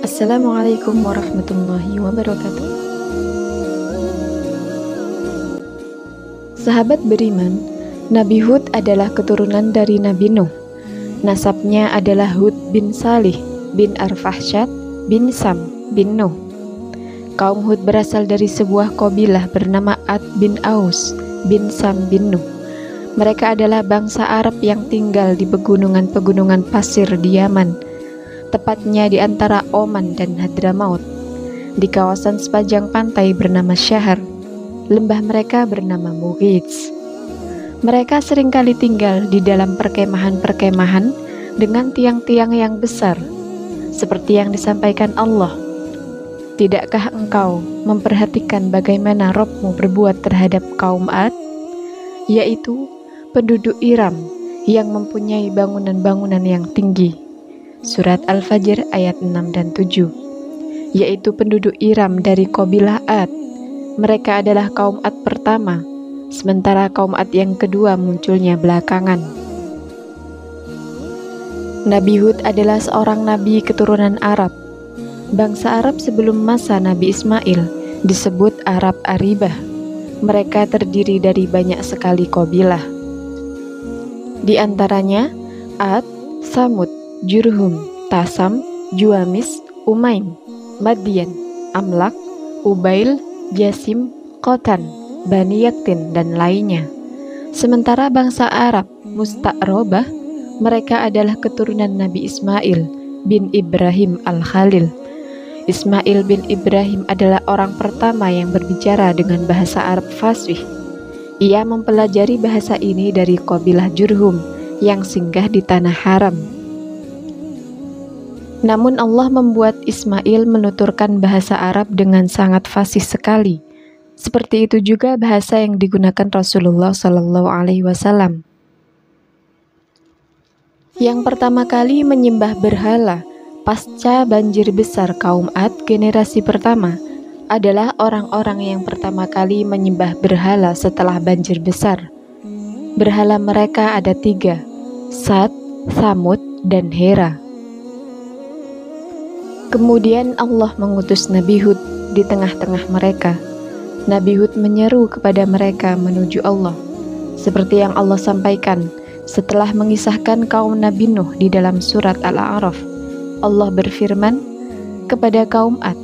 Assalamualaikum warahmatullahi wabarakatuh. Sahabat beriman, Nabi Hud adalah keturunan dari Nabi Nuh. Nasabnya adalah Hud bin Salih bin Arfahsyad bin Sam bin Nuh. Kaum Hud berasal dari sebuah kabilah bernama Ad bin Aus bin Sam bin Nuh. Mereka adalah bangsa Arab yang tinggal di pegunungan-pegunungan pasir di Yaman, tepatnya di antara Oman dan Hadramaut. Di kawasan sepanjang pantai bernama Syahar, lembah mereka bernama Mughits. Mereka seringkali tinggal di dalam perkemahan-perkemahan dengan tiang-tiang yang besar, seperti yang disampaikan Allah. Tidakkah engkau memperhatikan bagaimana Rabb-mu berbuat terhadap kaum Ad, yaitu penduduk Iram yang mempunyai bangunan-bangunan yang tinggi? Surat Al-Fajr ayat 6 dan 7, yaitu penduduk Iram dari kabilah Ad. Mereka adalah kaum Ad pertama, sementara kaum Ad yang kedua munculnya belakangan. Nabi Hud adalah seorang nabi keturunan Arab. Bangsa Arab sebelum masa Nabi Ismail disebut Arab Aribah. Mereka terdiri dari banyak sekali kabilah. Di antaranya Ad, Samud, Jurhum, Tasam, Juamis, Umaim, Madian, Amlak, Ubail, Jasim, Qotan, Bani Yaktin, dan lainnya. Sementara bangsa Arab Musta'robah, mereka adalah keturunan Nabi Ismail bin Ibrahim Al-Khalil. Ismail bin Ibrahim adalah orang pertama yang berbicara dengan bahasa Arab fasih. Ia mempelajari bahasa ini dari kabilah Jurhum yang singgah di tanah haram. Namun Allah membuat Ismail menuturkan bahasa Arab dengan sangat fasih sekali. Seperti itu juga bahasa yang digunakan Rasulullah SAW. Yang pertama kali menyembah berhala pasca banjir besar kaum Ad generasi pertama adalah orang-orang yang pertama kali menyembah berhala setelah banjir besar. Berhala mereka ada 3, Sad, Thamud, dan Hera. Kemudian Allah mengutus Nabi Hud di tengah-tengah mereka. Nabi Hud menyeru kepada mereka menuju Allah, seperti yang Allah sampaikan setelah mengisahkan kaum Nabi Nuh di dalam surat Al-A'raf. Allah berfirman kepada kaum Ad,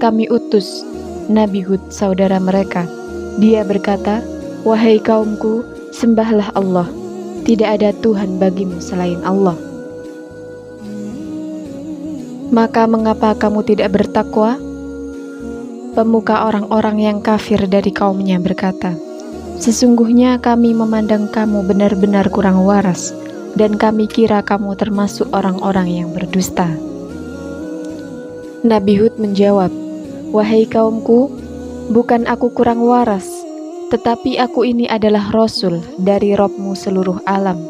kami utus Nabi Hud saudara mereka. Dia berkata, wahai kaumku, sembahlah Allah, tidak ada Tuhan bagimu selain Allah. Maka mengapa kamu tidak bertakwa? Pemuka orang-orang yang kafir dari kaumnya berkata, sesungguhnya kami memandang kamu benar-benar kurang waras, dan kami kira kamu termasuk orang-orang yang berdusta. Nabi Hud menjawab, wahai kaumku, bukan aku kurang waras, tetapi aku ini adalah Rasul dari Rabb-mu seluruh alam.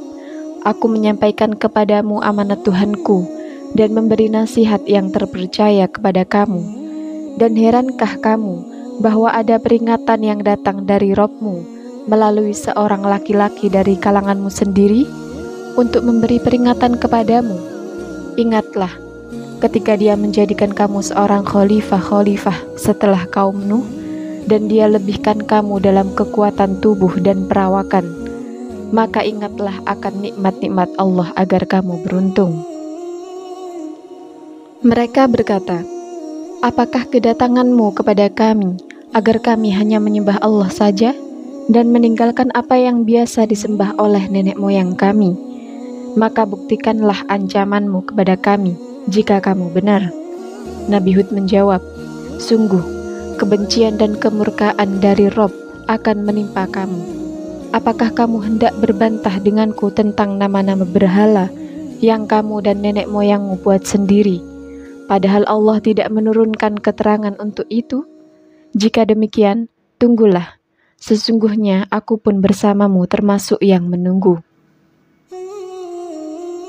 Aku menyampaikan kepadamu amanat Tuhanku dan memberi nasihat yang terpercaya kepada kamu. Dan herankah kamu bahwa ada peringatan yang datang dari Rabb-mu melalui seorang laki-laki dari kalanganmu sendiri untuk memberi peringatan kepadamu? Ingatlah ketika dia menjadikan kamu seorang khalifah setelah kaum Nuh, dan dia lebihkan kamu dalam kekuatan tubuh dan perawakan. Maka ingatlah akan nikmat-nikmat Allah agar kamu beruntung. Mereka berkata, apakah kedatanganmu kepada kami agar kami hanya menyembah Allah saja dan meninggalkan apa yang biasa disembah oleh nenek moyang kami? Maka buktikanlah ancamanmu kepada kami jika kamu benar. Nabi Hud menjawab, sungguh kebencian dan kemurkaan dari Rabb akan menimpa kamu. Apakah kamu hendak berbantah denganku tentang nama-nama berhala yang kamu dan nenek moyangmu buat sendiri, padahal Allah tidak menurunkan keterangan untuk itu? Jika demikian, tunggulah, sesungguhnya aku pun bersamamu termasuk yang menunggu.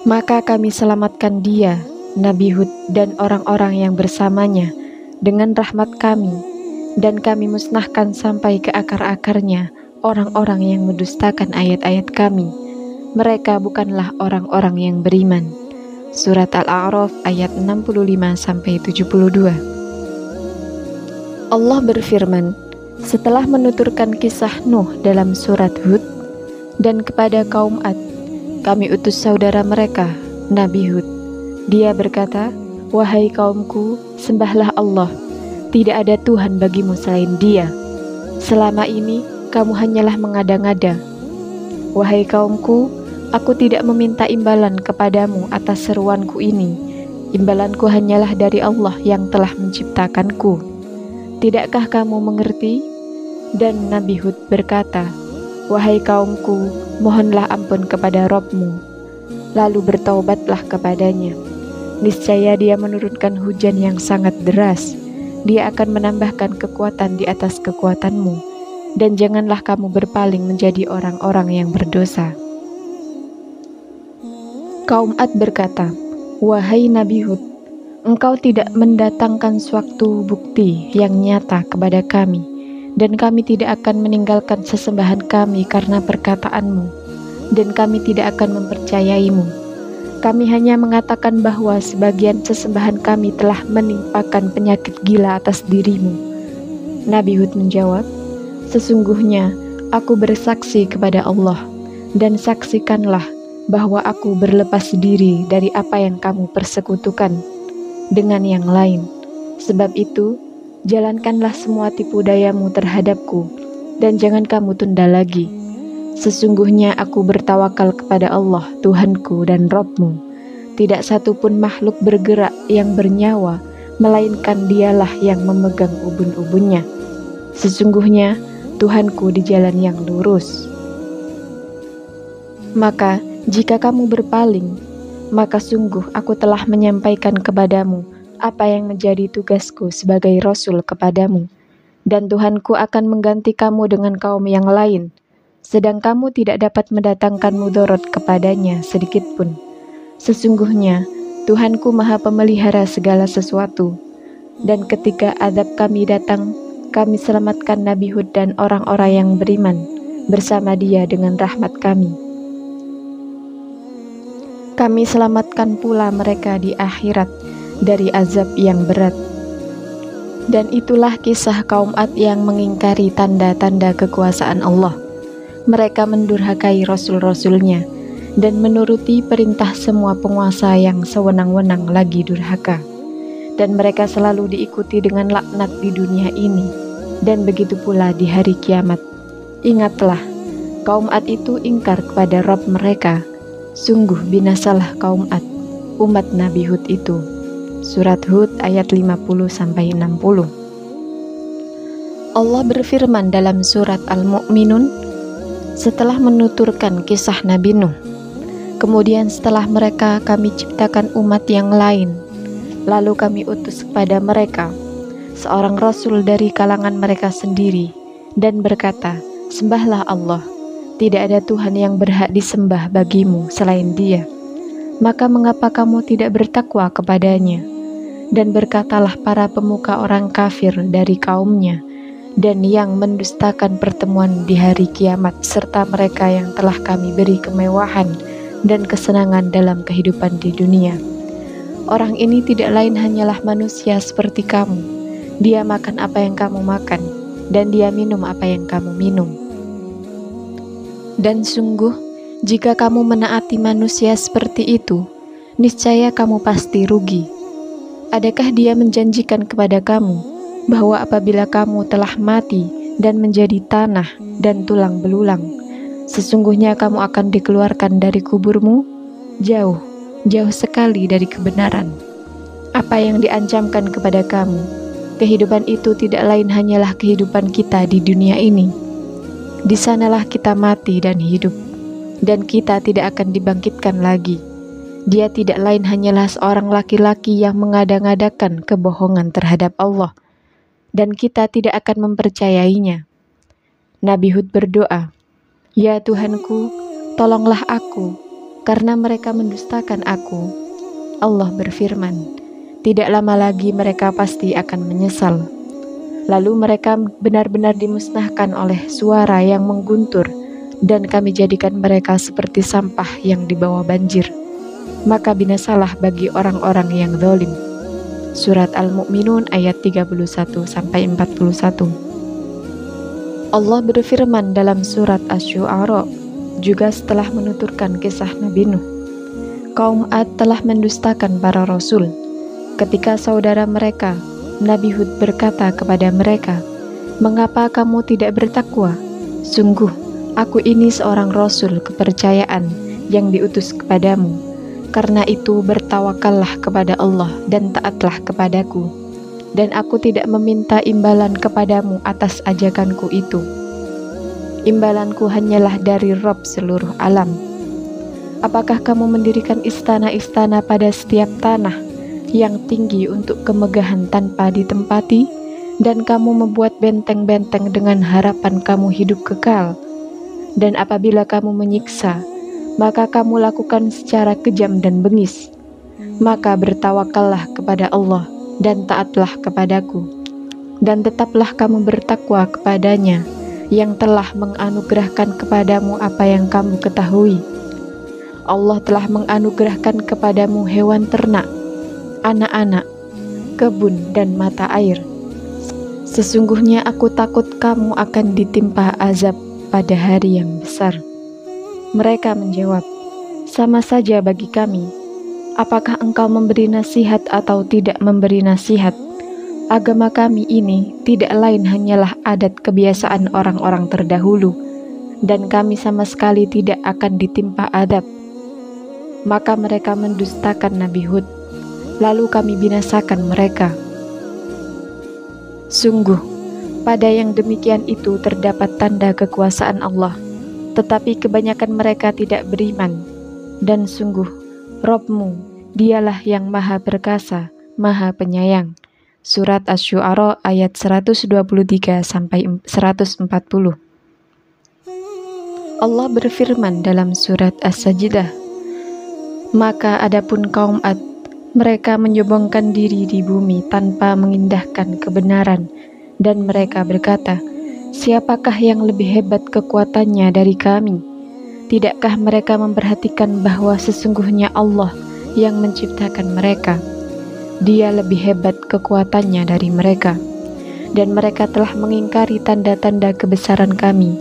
Maka kami selamatkan dia, Nabi Hud, dan orang-orang yang bersamanya dengan rahmat kami, dan kami musnahkan sampai ke akar-akarnya orang-orang yang mendustakan ayat-ayat kami. Mereka bukanlah orang-orang yang beriman. Surat Al-A'raf ayat 65-72. Allah berfirman, setelah menuturkan kisah Nuh dalam surat Hud, dan kepada kaum Ad, kami utus saudara mereka, Nabi Hud. Dia berkata, wahai kaumku, sembahlah Allah, tidak ada Tuhan bagimu selain Dia. Selama ini, kamu hanyalah mengada-ngada. Wahai kaumku, aku tidak meminta imbalan kepadamu atas seruanku ini. Imbalanku hanyalah dari Allah yang telah menciptakanku. Tidakkah kamu mengerti? Dan Nabi Hud berkata, wahai kaumku, mohonlah ampun kepada Rabb-mu, lalu bertaubatlah kepadanya. Niscaya Dia menurunkan hujan yang sangat deras. Dia akan menambahkan kekuatan di atas kekuatanmu, dan janganlah kamu berpaling menjadi orang-orang yang berdosa. Kaum Ad berkata, wahai Nabi Hud, engkau tidak mendatangkan suatu bukti yang nyata kepada kami, dan kami tidak akan meninggalkan sesembahan kami karena perkataanmu, dan kami tidak akan mempercayaimu. Kami hanya mengatakan bahwa sebagian sesembahan kami telah menimpakan penyakit gila atas dirimu. Nabi Hud menjawab, sesungguhnya aku bersaksi kepada Allah, dan saksikanlah bahwa aku berlepas diri dari apa yang kamu persekutukan dengan yang lain. Sebab itu, jalankanlah semua tipu dayamu terhadapku, dan jangan kamu tunda lagi. Sesungguhnya aku bertawakal kepada Allah, Tuhanku dan Rabb-mu. Tidak satupun makhluk bergerak yang bernyawa, melainkan Dialah yang memegang ubun-ubunnya. Sesungguhnya Tuhanku di jalan yang lurus. Maka jika kamu berpaling, maka sungguh aku telah menyampaikan kepadamu apa yang menjadi tugasku sebagai Rasul kepadamu, dan Tuhanku akan mengganti kamu dengan kaum yang lain, sedang kamu tidak dapat mendatangkan mudarat kepadanya sedikitpun. Sesungguhnya Tuhanku Maha Pemelihara segala sesuatu. Dan ketika azab kami datang, kami selamatkan Nabi Hud dan orang-orang yang beriman bersama dia dengan rahmat kami. Kami selamatkan pula mereka di akhirat dari azab yang berat. Dan itulah kisah kaum Ad yang mengingkari tanda-tanda kekuasaan Allah. Mereka mendurhakai rasul-rasulnya dan menuruti perintah semua penguasa yang sewenang-wenang lagi durhaka. Dan mereka selalu diikuti dengan laknat di dunia ini, dan begitu pula di hari kiamat. Ingatlah, kaum Ad itu ingkar kepada Rabb mereka. Sungguh binasalah kaum Ad, umat Nabi Hud itu. Surat Hud ayat 50-60. Allah berfirman dalam surat Al-Mu'minun, setelah menuturkan kisah Nabi Nuh, kemudian setelah mereka kami ciptakan umat yang lain, lalu kami utus kepada mereka seorang rasul dari kalangan mereka sendiri, dan berkata, sembahlah Allah, tidak ada Tuhan yang berhak disembah bagimu selain Dia. Maka mengapa kamu tidak bertakwa kepadanya? Dan berkatalah para pemuka orang kafir dari kaumnya, dan yang mendustakan pertemuan di hari kiamat, serta mereka yang telah kami beri kemewahan dan kesenangan dalam kehidupan di dunia. Orang ini tidak lain hanyalah manusia seperti kamu. Dia makan apa yang kamu makan, dan dia minum apa yang kamu minum. Dan sungguh, jika kamu menaati manusia seperti itu, niscaya kamu pasti rugi. Adakah dia menjanjikan kepada kamu bahwa apabila kamu telah mati dan menjadi tanah dan tulang belulang, sesungguhnya kamu akan dikeluarkan dari kuburmu jauh, jauh sekali dari kebenaran? Apa yang diancamkan kepada kamu, kehidupan itu tidak lain hanyalah kehidupan kita di dunia ini. Di sanalah kita mati dan hidup, dan kita tidak akan dibangkitkan lagi. Dia tidak lain hanyalah seorang laki-laki yang mengada-ngadakan kebohongan terhadap Allah, dan kita tidak akan mempercayainya. Nabi Hud berdoa, ya Tuhanku, tolonglah aku, karena mereka mendustakan aku. Allah berfirman, tidak lama lagi mereka pasti akan menyesal. Lalu mereka benar-benar dimusnahkan oleh suara yang mengguntur, dan kami jadikan mereka seperti sampah yang dibawa banjir. Maka binasalah bagi orang-orang yang zalim. Surat Al-Mu'minun ayat 31-41. Allah berfirman dalam surat Asy-Syu'ara juga setelah menuturkan kisah Nabi Nuh. Kaum Ad telah mendustakan para rasul. Ketika saudara mereka, Nabi Hud berkata kepada mereka, "Mengapa kamu tidak bertakwa? Sungguh, aku ini seorang rasul kepercayaan yang diutus kepadamu. Karena itu bertawakallah kepada Allah dan taatlah kepadaku. Dan aku tidak meminta imbalan kepadamu atas ajakanku itu. Imbalanku hanyalah dari Rabb seluruh alam. Apakah kamu mendirikan istana-istana pada setiap tanah yang tinggi untuk kemegahan tanpa ditempati, dan kamu membuat benteng-benteng dengan harapan kamu hidup kekal? Dan apabila kamu menyiksa, maka kamu lakukan secara kejam dan bengis. Maka bertawakallah kepada Allah dan taatlah kepadaku, dan tetaplah kamu bertakwa kepadanya yang telah menganugerahkan kepadamu apa yang kamu ketahui. Allah telah menganugerahkan kepadamu hewan ternak, anak-anak, kebun, dan mata air. Sesungguhnya aku takut kamu akan ditimpa azab pada hari yang besar." Mereka menjawab, "Sama saja bagi kami. Apakah engkau memberi nasihat atau tidak memberi nasihat? Agama kami ini tidak lain hanyalah adat kebiasaan orang-orang terdahulu, dan kami sama sekali tidak akan ditimpa azab." Maka mereka mendustakan Nabi Hud, lalu kami binasakan mereka. Sungguh, pada yang demikian itu terdapat tanda kekuasaan Allah, tetapi kebanyakan mereka tidak beriman. Dan sungguh, Rabb-Mu, Dialah yang Maha Perkasa, Maha Penyayang. Surat Asy-Syu'ara ayat 123-140. Allah berfirman dalam surat As-Sajdah, "Maka adapun kaum Ad, mereka menyombongkan diri di bumi tanpa mengindahkan kebenaran, dan mereka berkata, 'Siapakah yang lebih hebat kekuatannya dari kami?' Tidakkah mereka memperhatikan bahwa sesungguhnya Allah yang menciptakan mereka? Dia lebih hebat kekuatannya dari mereka. Dan mereka telah mengingkari tanda-tanda kebesaran kami.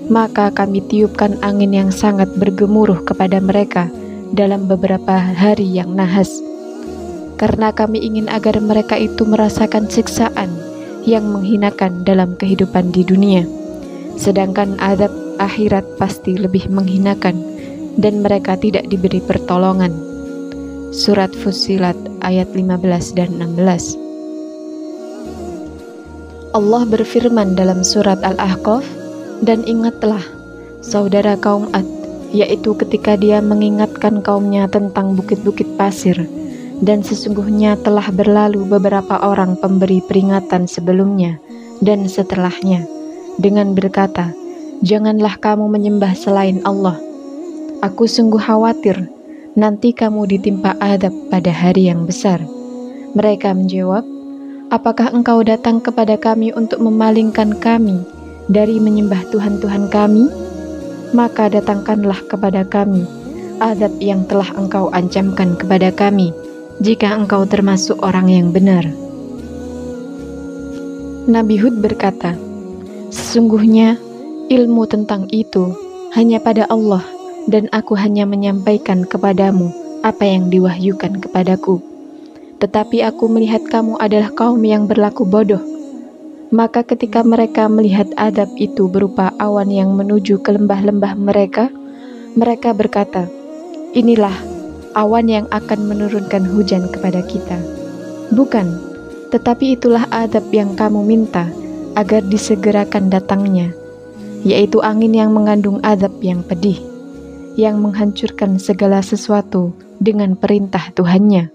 Maka kami tiupkan angin yang sangat bergemuruh kepada mereka dalam beberapa hari yang nahas, karena kami ingin agar mereka itu merasakan siksaan yang menghinakan dalam kehidupan di dunia, sedangkan azab akhirat pasti lebih menghinakan, dan mereka tidak diberi pertolongan." Surat Fussilat ayat 15 dan 16. Allah berfirman dalam surat Al-Ahqaf, "Dan ingatlah, saudara kaum Ad, yaitu ketika dia mengingatkan kaumnya tentang bukit-bukit pasir, dan sesungguhnya telah berlalu beberapa orang pemberi peringatan sebelumnya dan setelahnya, dengan berkata, 'Janganlah kamu menyembah selain Allah. Aku sungguh khawatir nanti kamu ditimpa azab pada hari yang besar.' Mereka menjawab, 'Apakah engkau datang kepada kami untuk memalingkan kami dari menyembah Tuhan-Tuhan kami? Maka datangkanlah kepada kami azab yang telah engkau ancamkan kepada kami, jika engkau termasuk orang yang benar.' Nabi Hud berkata, "Sesungguhnya ilmu tentang itu hanya pada Allah, dan aku hanya menyampaikan kepadamu apa yang diwahyukan kepadaku. Tetapi aku melihat kamu adalah kaum yang berlaku bodoh." Maka ketika mereka melihat azab itu berupa awan yang menuju ke lembah-lembah mereka, mereka berkata, "Inilah awan yang akan menurunkan hujan kepada kita." Bukan, tetapi itulah azab yang kamu minta agar disegerakan datangnya, yaitu angin yang mengandung azab yang pedih, yang menghancurkan segala sesuatu dengan perintah Tuhannya,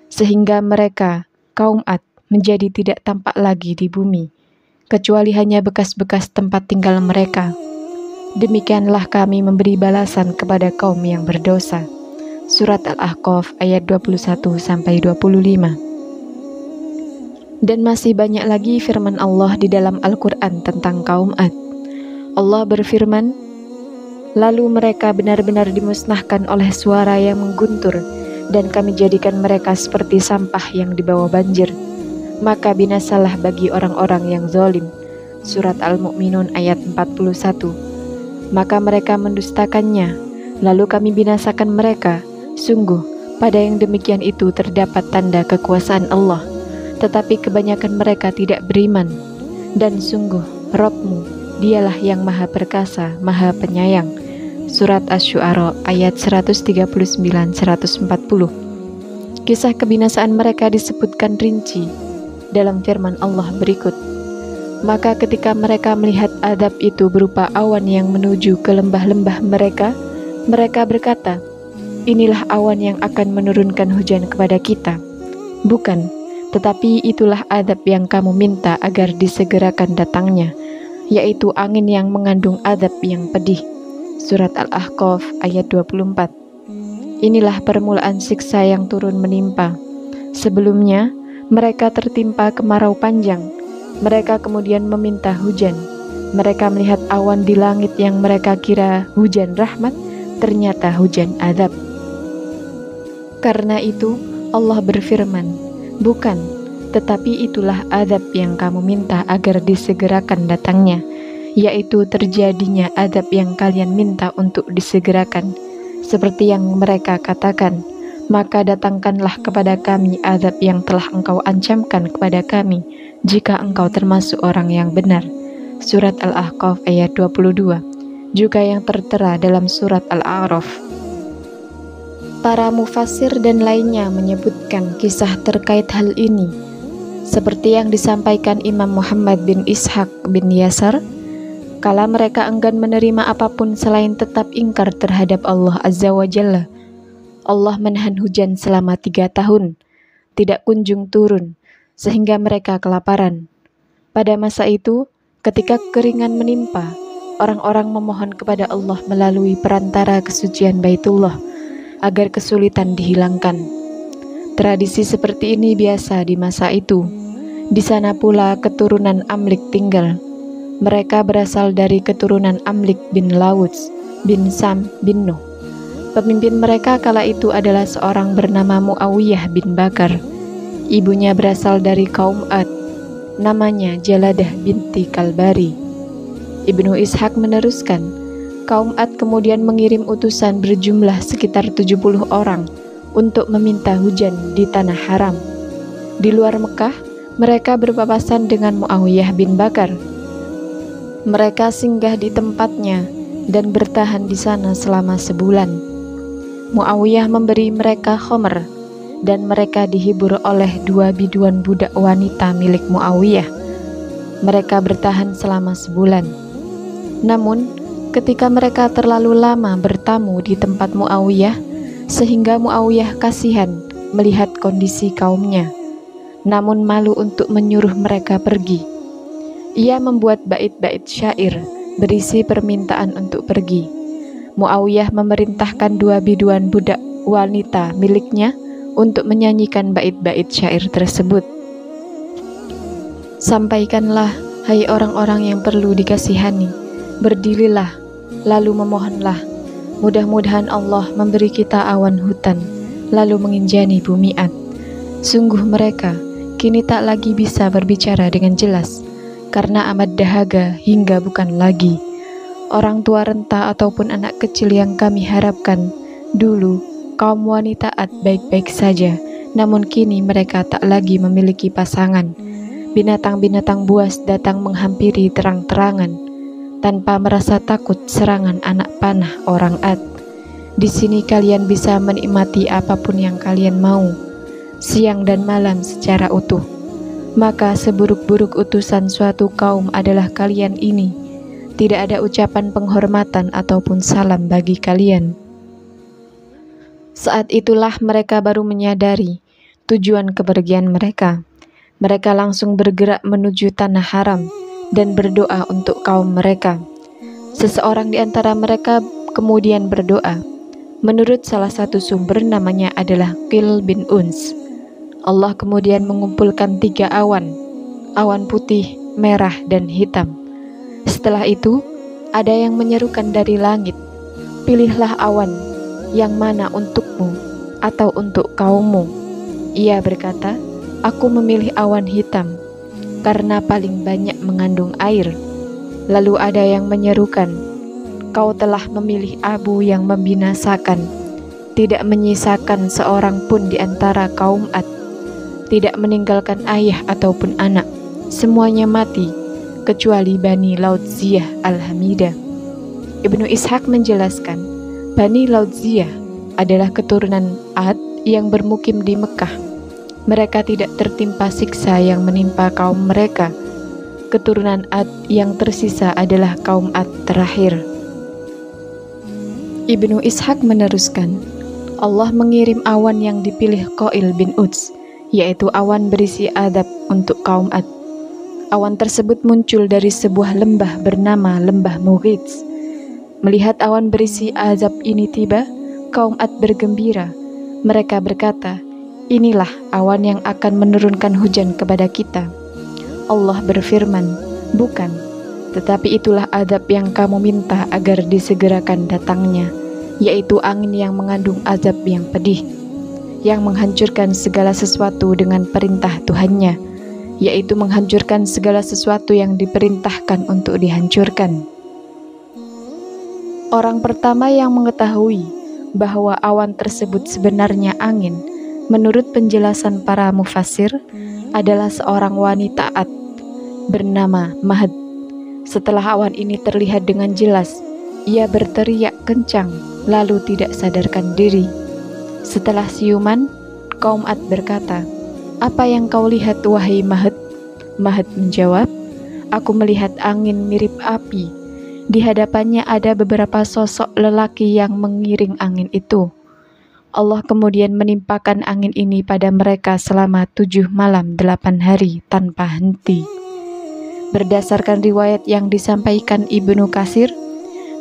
sehingga mereka, kaum Ad, menjadi tidak tampak lagi di bumi, kecuali hanya bekas-bekas tempat tinggal mereka. Demikianlah kami memberi balasan kepada kaum yang berdosa. Surat Al-Ahqaf ayat 21-25. Dan masih banyak lagi firman Allah di dalam Al-Quran tentang kaum Ad. Allah berfirman, lalu mereka benar-benar dimusnahkan oleh suara yang mengguntur, dan kami jadikan mereka seperti sampah yang dibawa banjir. Maka binasalah bagi orang-orang yang zalim. Surat Al-Mu'minun ayat 41. Maka mereka mendustakannya, lalu kami binasakan mereka. Sungguh, pada yang demikian itu terdapat tanda kekuasaan Allah, tetapi kebanyakan mereka tidak beriman. Dan sungguh, Rabb-Mu, Dialah yang Maha Perkasa, Maha Penyayang. Surat Asy-Syu'ara ayat 139-140. Kisah kebinasaan mereka disebutkan rinci dalam firman Allah berikut. Maka ketika mereka melihat azab itu berupa awan yang menuju ke lembah-lembah mereka, mereka berkata, inilah awan yang akan menurunkan hujan kepada kita. Bukan, tetapi itulah azab yang kamu minta agar disegerakan datangnya, yaitu angin yang mengandung azab yang pedih. Surat Al-Ahqaf ayat 24. Inilah permulaan siksa yang turun menimpa. Sebelumnya, mereka tertimpa kemarau panjang. Mereka kemudian meminta hujan. Mereka melihat awan di langit yang mereka kira hujan rahmat, ternyata hujan azab. Karena itu, Allah berfirman, bukan, tetapi itulah azab yang kamu minta agar disegerakan datangnya, yaitu terjadinya azab yang kalian minta untuk disegerakan, seperti yang mereka katakan, maka datangkanlah kepada kami azab yang telah engkau ancamkan kepada kami, jika engkau termasuk orang yang benar. Surat Al-Ahqaf ayat 22, juga yang tertera dalam surat Al-A'raf. Para mufassir dan lainnya menyebutkan kisah terkait hal ini, seperti yang disampaikan Imam Muhammad bin Ishaq bin Yasar, kala mereka enggan menerima apapun selain tetap ingkar terhadap Allah Azza wa Jalla. Allah menahan hujan selama 3 tahun, tidak kunjung turun, sehingga mereka kelaparan. Pada masa itu, ketika kekeringan menimpa, orang-orang memohon kepada Allah melalui perantara kesucian Baitullah, agar kesulitan dihilangkan. Tradisi seperti ini biasa di masa itu. Di sana pula keturunan Amlik tinggal. Mereka berasal dari keturunan Amlik bin Lawuz bin Sam bin Nuh. Pemimpin mereka kala itu adalah seorang bernama Muawiyah bin Bakar. Ibunya berasal dari kaum Ad, namanya Jaladah binti Kalbari. Ibnu Ishaq meneruskan, kaum Ad kemudian mengirim utusan berjumlah sekitar 70 orang untuk meminta hujan di tanah haram. Di luar Mekah, mereka berpapasan dengan Muawiyah bin Bakar. Mereka singgah di tempatnya dan bertahan di sana selama sebulan. Muawiyah memberi mereka khomer, dan mereka dihibur oleh 2 biduan budak wanita milik Muawiyah. Mereka bertahan selama sebulan. Namun, ketika mereka terlalu lama bertamu di tempat Muawiyah, sehingga Muawiyah kasihan melihat kondisi kaumnya, namun malu untuk menyuruh mereka pergi. Ia membuat bait-bait syair berisi permintaan untuk pergi. Muawiyah memerintahkan 2 biduan budak wanita miliknya untuk menyanyikan bait-bait syair tersebut. Sampaikanlah, hai orang-orang yang perlu dikasihani, berdirilah, lalu memohonlah. Mudah-mudahan Allah memberi kita awan hutan, lalu menginjani bumi Ad. Sungguh mereka kini tak lagi bisa berbicara dengan jelas, karena amat dahaga hingga bukan lagi. Orang tua renta ataupun anak kecil yang kami harapkan, dulu kaum wanita Ad baik-baik saja, namun kini mereka tak lagi memiliki pasangan. Binatang-binatang buas datang menghampiri terang-terangan, tanpa merasa takut serangan anak panah orang Ad. Di sini kalian bisa menikmati apapun yang kalian mau, siang dan malam secara utuh. Maka seburuk-buruk utusan suatu kaum adalah kalian ini. Tidak ada ucapan penghormatan ataupun salam bagi kalian. Saat itulah mereka baru menyadari tujuan kepergian mereka. Mereka langsung bergerak menuju tanah haram dan berdoa untuk kaum mereka. Seseorang di antara mereka kemudian berdoa. Menurut salah satu sumber namanya adalah Qil bin Uns. Allah kemudian mengumpulkan 3 awan awan putih, merah, dan hitam. Setelah itu, ada yang menyerukan dari langit, "Pilihlah awan, yang mana untukmu atau untuk kaummu?" Ia berkata, "Aku memilih awan hitam, karena paling banyak mengandung air." Lalu ada yang menyerukan, "Kau telah memilih abu yang membinasakan, tidak menyisakan seorang pun di antara kaum Ad, tidak meninggalkan ayah ataupun anak, semuanya mati, kecuali Bani Laudziyah Al-Hamidah." Ibnu Ishaq menjelaskan, Bani Laudziyah adalah keturunan Ad yang bermukim di Mekah. Mereka tidak tertimpa siksa yang menimpa kaum mereka. Keturunan Ad yang tersisa adalah kaum Ad terakhir. Ibnu Ishaq meneruskan, Allah mengirim awan yang dipilih Qail bin Uds, yaitu awan berisi adab untuk kaum Ad. Awan tersebut muncul dari sebuah lembah bernama Lembah Mughits. Melihat awan berisi azab ini tiba, kaum Ad bergembira. Mereka berkata, "Inilah awan yang akan menurunkan hujan kepada kita." Allah berfirman, "Bukan, tetapi itulah azab yang kamu minta agar disegerakan datangnya, yaitu angin yang mengandung azab yang pedih, yang menghancurkan segala sesuatu dengan perintah Tuhannya, yaitu menghancurkan segala sesuatu yang diperintahkan untuk dihancurkan." Orang pertama yang mengetahui bahwa awan tersebut sebenarnya angin, menurut penjelasan para mufassir, adalah seorang wanita Ad bernama Mahd. Setelah awan ini terlihat dengan jelas, ia berteriak kencang lalu tidak sadarkan diri. Setelah siuman, kaum Ad berkata, "Apa yang kau lihat wahai Mahd?" Mahd menjawab, "Aku melihat angin mirip api. Di hadapannya ada beberapa sosok lelaki yang mengiring angin itu. Allah kemudian menimpakan angin ini pada mereka selama 7 malam 8 hari tanpa henti." Berdasarkan riwayat yang disampaikan Ibnu Katsir,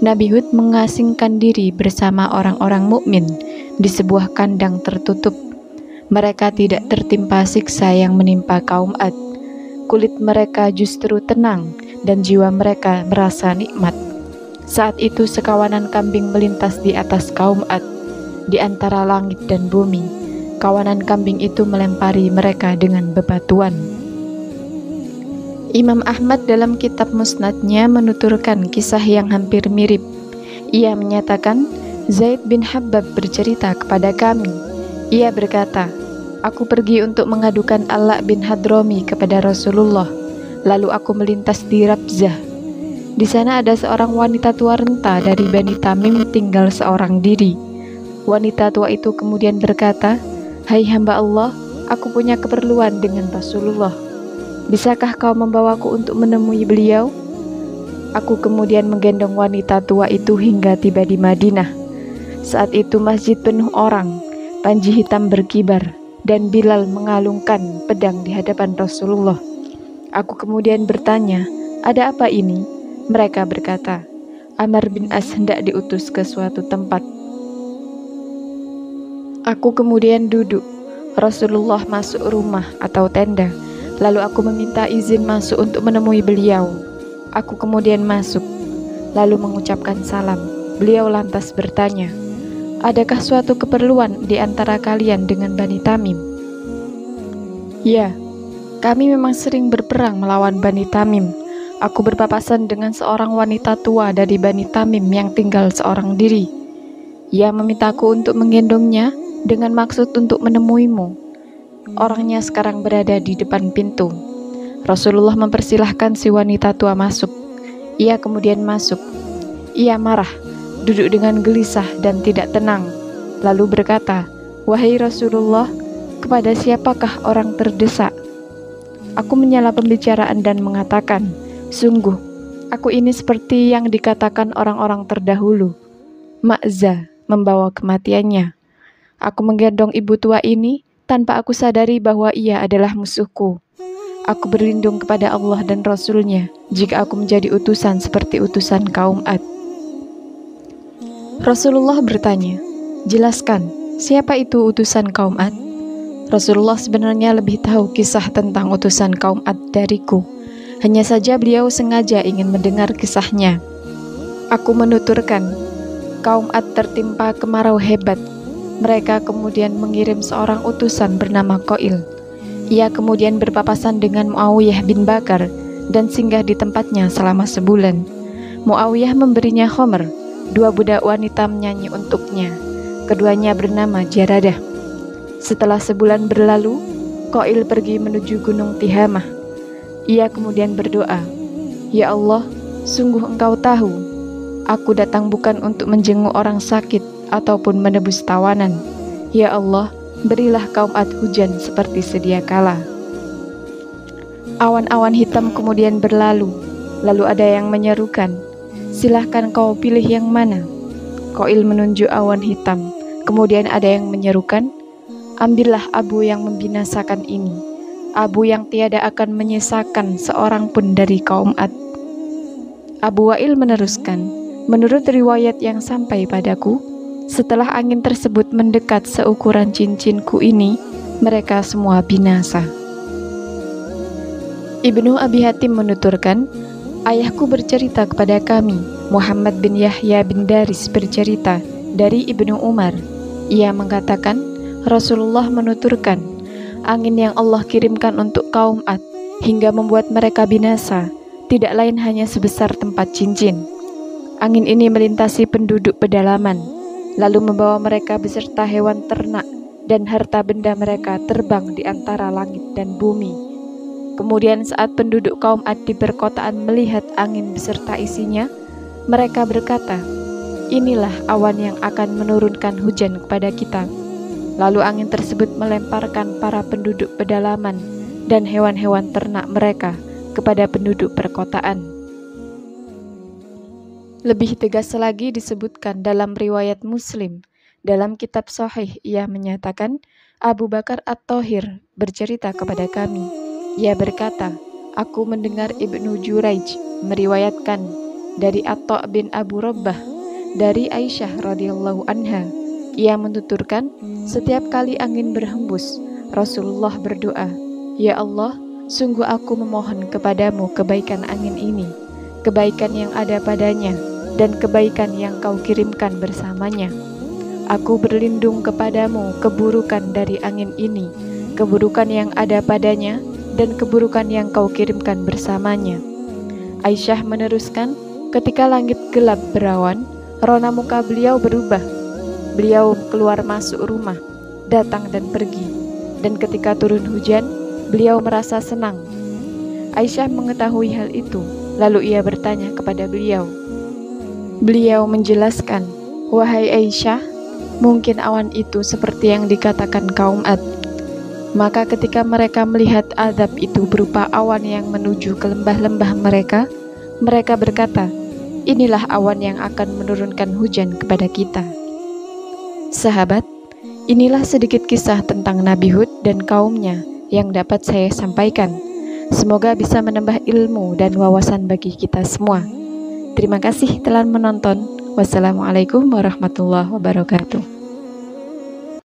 Nabi Hud mengasingkan diri bersama orang-orang mukmin di sebuah kandang tertutup. Mereka tidak tertimpa siksa yang menimpa kaum Ad. Kulit mereka justru tenang dan jiwa mereka merasa nikmat. Saat itu sekawanan kambing melintas di atas kaum Ad, di antara langit dan bumi. Kawanan kambing itu melempari mereka dengan bebatuan. Imam Ahmad dalam kitab Musnadnya menuturkan kisah yang hampir mirip. Ia menyatakan, Zaid bin Habab bercerita kepada kami. Ia berkata, "Aku pergi untuk mengadukan Ala bin Hadrami kepada Rasulullah. Lalu aku melintas di Rabzah. Di sana ada seorang wanita tua renta dari Bani Tamim tinggal seorang diri. Wanita tua itu kemudian berkata, 'Hai hamba Allah, aku punya keperluan dengan Rasulullah. Bisakah kau membawaku untuk menemui beliau?' Aku kemudian menggendong wanita tua itu hingga tiba di Madinah. Saat itu masjid penuh orang, panji hitam berkibar, dan Bilal mengalungkan pedang di hadapan Rasulullah. Aku kemudian bertanya, 'Ada apa ini?' Mereka berkata, 'Amr bin As hendak diutus ke suatu tempat.' Aku kemudian duduk. Rasulullah masuk rumah atau tenda. Lalu aku meminta izin masuk untuk menemui beliau. Aku kemudian masuk, lalu mengucapkan salam. Beliau lantas bertanya, 'Adakah suatu keperluan di antara kalian dengan Bani Tamim?' 'Ya, kami memang sering berperang melawan Bani Tamim. Aku berpapasan dengan seorang wanita tua dari Bani Tamim yang tinggal seorang diri. Ia memintaku untuk menggendongnya dengan maksud untuk menemuimu. Orangnya sekarang berada di depan pintu.' Rasulullah mempersilahkan si wanita tua masuk. Ia kemudian masuk. Ia marah, duduk dengan gelisah dan tidak tenang, lalu berkata, 'Wahai Rasulullah, kepada siapakah orang terdesak?' Aku menyela pembicaraan dan mengatakan, 'Sungguh, aku ini seperti yang dikatakan orang-orang terdahulu, Ma'za membawa kematiannya. Aku menggendong ibu tua ini tanpa aku sadari bahwa ia adalah musuhku. Aku berlindung kepada Allah dan Rasul-Nya jika aku menjadi utusan seperti utusan kaum Ad.' Rasulullah bertanya, 'Jelaskan, siapa itu utusan kaum Ad?' Rasulullah sebenarnya lebih tahu kisah tentang utusan kaum Ad dariku. Hanya saja beliau sengaja ingin mendengar kisahnya. Aku menuturkan, kaum Ad tertimpa kemarau hebat. Mereka kemudian mengirim seorang utusan bernama Qail. Ia kemudian berpapasan dengan Muawiyah bin Bakar dan singgah di tempatnya selama sebulan. Muawiyah memberinya khomer, 2 budak wanita menyanyi untuknya. Keduanya bernama Jaradah. Setelah sebulan berlalu, Qail pergi menuju Gunung Tihamah. Ia kemudian berdoa, "Ya Allah, sungguh Engkau tahu, aku datang bukan untuk menjenguk orang sakit ataupun menebus tawanan. Ya Allah, berilah kaum Ad hujan seperti sedia kala." Awan-awan hitam kemudian berlalu, lalu ada yang menyerukan, "Silahkan kau pilih yang mana?" Qail menunjuk awan hitam, kemudian ada yang menyerukan, "Ambillah abu yang membinasakan ini, abu yang tiada akan menyisakan seorang pun dari kaum Ad." Abu Wa'il meneruskan, "Menurut riwayat yang sampai padaku, setelah angin tersebut mendekat seukuran cincinku ini, mereka semua binasa." Ibnu Abi Hatim menuturkan, "Ayahku bercerita kepada kami, Muhammad bin Yahya bin Daris bercerita dari Ibnu Umar. Ia mengatakan, Rasulullah menuturkan, angin yang Allah kirimkan untuk kaum Ad hingga membuat mereka binasa, tidak lain hanya sebesar tempat cincin. Angin ini melintasi penduduk pedalaman, lalu membawa mereka beserta hewan ternak dan harta benda mereka terbang di antara langit dan bumi. Kemudian saat penduduk kaum Ad di perkotaan melihat angin beserta isinya, mereka berkata, inilah awan yang akan menurunkan hujan kepada kita. Lalu angin tersebut melemparkan para penduduk pedalaman dan hewan-hewan ternak mereka kepada penduduk perkotaan." Lebih tegas lagi disebutkan dalam riwayat Muslim. Dalam kitab Sahih ia menyatakan, Abu Bakar At-Thahir bercerita kepada kami. Ia berkata, aku mendengar Ibnu Juraij meriwayatkan dari Atha bin Abu Rabbah dari Aisyah radhiyallahu anha. Ia menuturkan, setiap kali angin berhembus, Rasulullah berdoa, "Ya Allah, sungguh aku memohon kepadamu kebaikan angin ini, kebaikan yang ada padanya, dan kebaikan yang kau kirimkan bersamanya. Aku berlindung kepadamu keburukan dari angin ini, keburukan yang ada padanya, dan keburukan yang kau kirimkan bersamanya." Aisyah meneruskan, ketika langit gelap berawan, rona muka beliau berubah. Beliau keluar masuk rumah, datang dan pergi, dan ketika turun hujan, beliau merasa senang. Aisyah mengetahui hal itu, lalu ia bertanya kepada beliau. Beliau menjelaskan, wahai Aisyah, mungkin awan itu seperti yang dikatakan kaum Ad. Maka ketika mereka melihat azab itu berupa awan yang menuju ke lembah-lembah mereka, mereka berkata, inilah awan yang akan menurunkan hujan kepada kita. Sahabat, inilah sedikit kisah tentang Nabi Hud dan kaumnya yang dapat saya sampaikan. Semoga bisa menambah ilmu dan wawasan bagi kita semua. Terima kasih telah menonton. Wassalamualaikum warahmatullahi wabarakatuh.